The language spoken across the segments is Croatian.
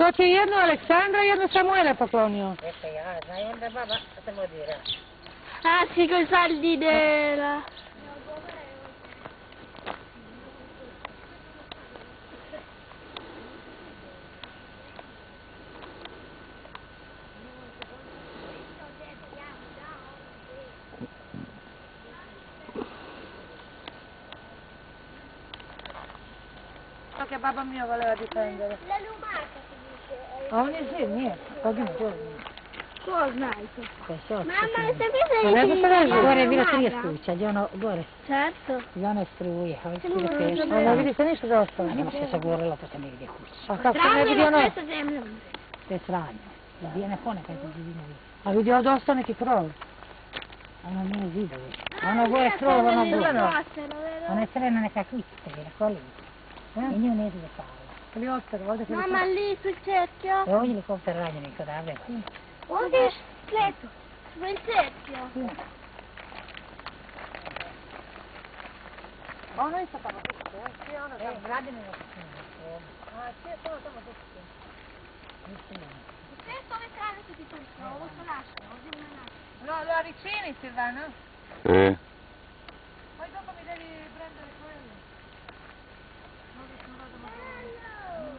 to ti je jedno Aleksandra i jedno Samuele poklonio. Eto ja, znaju onda baba se modira. Ah, sì, coi saldi nera. Che babba mia voleva difendere. La lumaca si dice. A on je živ, nije. Poginu, Ko znajte? Mamma, Mamma, se mi Ma nego se reže, gore je bilo 30 kuća, gdje ono gore, Certo. gdje ono je struje, ali Non lo struje so. ne vidi se ništa da ostalo. Nema se sagorelo, pa se ne vidi kuća. A kako se ne Strano vidi je ono? questa zemlja. To je sranje. Gdje ne ponekad se živinovi. A vidi ovdje ostao neki krov. Ono nije zidovi. Ono gore krov, ono gore. Fossero, vero? Ona je crvena neka kućica, je rakolina. I nju ne zove stalo. Helikopter, ovdje helikopter. Mamma, lì sul cerchio. E ovdje helikopter rađeni kod Avre. Ovdje je škleto. Sul cerchio. Ono isto tamo kuće, ja? Svi ono tamo. Gradine na kućinu. A, svi je to tamo kuće. Questo ove strane tutti tutti, ovo se lascia, ovdje ne lascia. No, lo avvicini Silvano? Eh. Poi dopo mi devi prendere quello. No, che sono andato a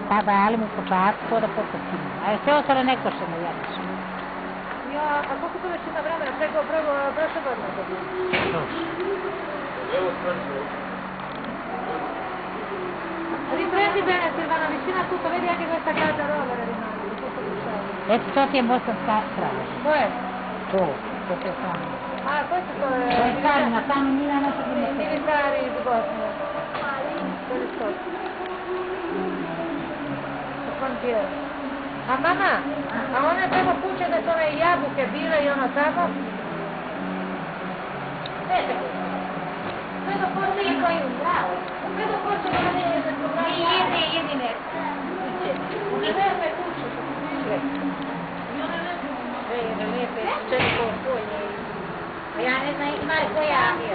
Pa dali mu počatku to da pokupimo. A sve ostalo ne košemo, ja mislim. Ja, a koliko to već ima vremena? Prošle godine to bilo. Riprendi bene Silvana, vicino a tutto, vedi anche questa casa rovere rimane, di tutto l'usciamo. Eto, to ti je bosanska strana. Dov'è? To je strana. Ah, questo To je strana, tamo nije naša i primjera. militari di Bosnia. Quelli sotto. U frontiera. A mama, a one tamo kuće da su one jabuke bile i ono tamo? Vedete kuće? Vedo forse io koji bravo. Vedo forse da ne je da su bravo. Jedine. One lepe kuće su kuće. Vede, lepe, četko polje. A ja ne znam ima li koja je.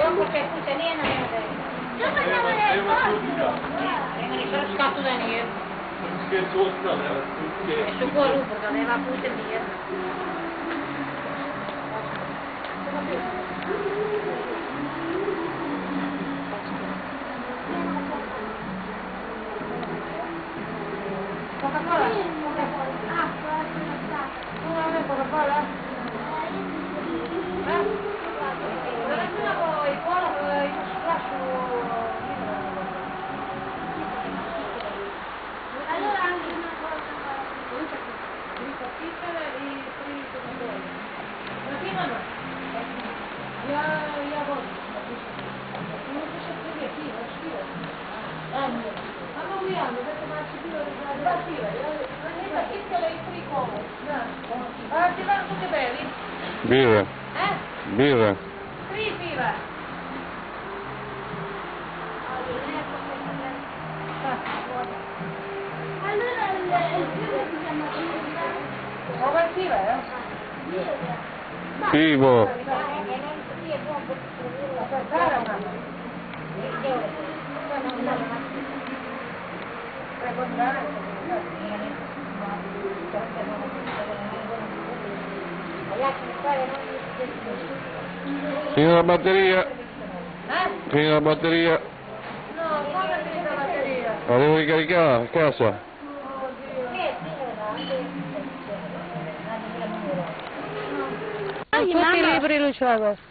Dopuće kuće, nije na nebe. Dove andiamo nel posto? Nema ni srpska tu da nije. Scherzo ostale, tutte... E su koru, da nema pute nije. Coca-Cola? Coca-Cola. Ah, Coca-Cola. Coca-Cola? Vediamo, perché va attiva, e 3 come. Ma ti vanno tutti belli? Birra. Birra. 3 viva. Allora il fiume si chiama Ma va attiva, Vivo. Fino la batteria. Fino la batteria. No, come finita la batteria? La devo ricaricare a casa. Tutti i libri lui ce l'ha adesso.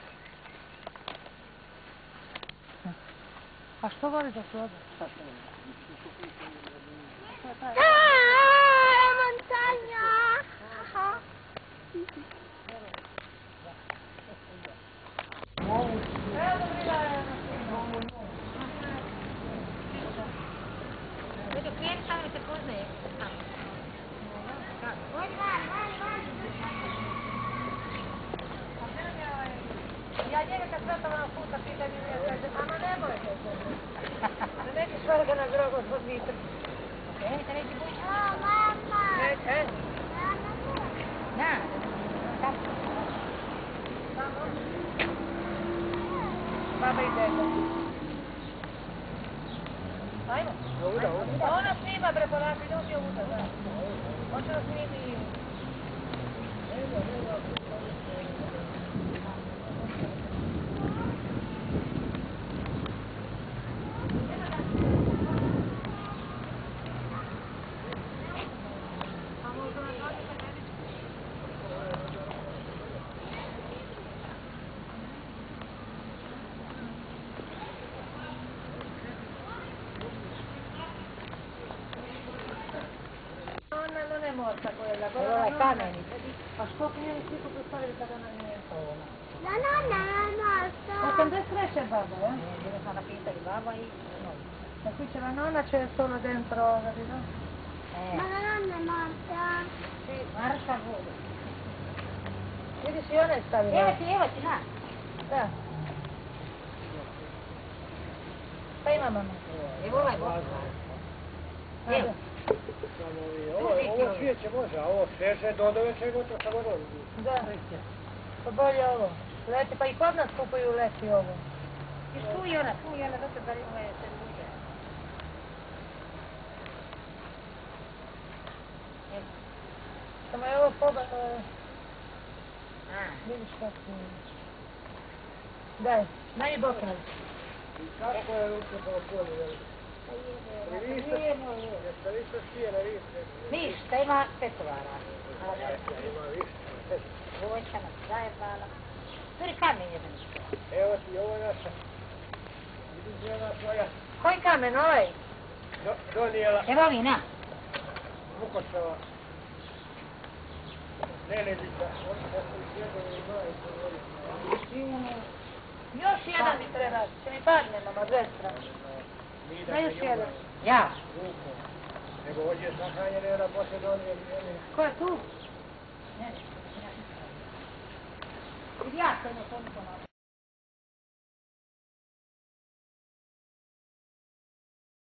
A što voli da se ode? montagna! Vedo qui stanno queste cose. Ja njega kad svetala puta pita mi je, kaže, mama nemoj. Da nećeš velika na drogo zbog vitra. Da neće bući. Mamma! Neće. Na. Baba i deda. Ajmo. Pa ona snima bre polako, idemo mi ovuda, da. Hoće da snimi. Non è morta quella, Allora quella cameni. Ma što nije svi postali kada ona nije ona? La nonna è morta! 83 baba, Io sono finta di baba e noi. E qui c'è la nonna, c'è solo dentro, capito? Ma la nonna è morta! Sì. Marcia volo. Vedi se ona sta lì. Evo ti na. Da. Stai mamma. Evo ovaj bok. Evo. Ovo svijeće može, a ovo sveže dodove čega to samo dođe. Da. Pa bolje ovo. Leti, pa i kod nas kupuju leti ovo. I tu i ona, zato da li ovo je se druže. Samo je ovo poba... A, Vidiš kako je. Daj, meni bokne. I kako je ruke po polju, jel? Jeste li što šije na riječe? ništa, ima petovara. Ima više. Voćana, zajebala. Turi kamen jedan što. Evo ti, ovo je naša. Vidim žena tvoja Koji kamen, ovaj? donijela Evo mi, na. Vukošova. Nenezica. Oni se su sjedili i znaju što voli. Još jedan mi treba, će mi padne, mama, destra. Mi Da još jedan. Ja. Vuko. Nego ovdje sahranjene na poslije donijeli. Ko je tu? Vidi ja se jedno toliko malo.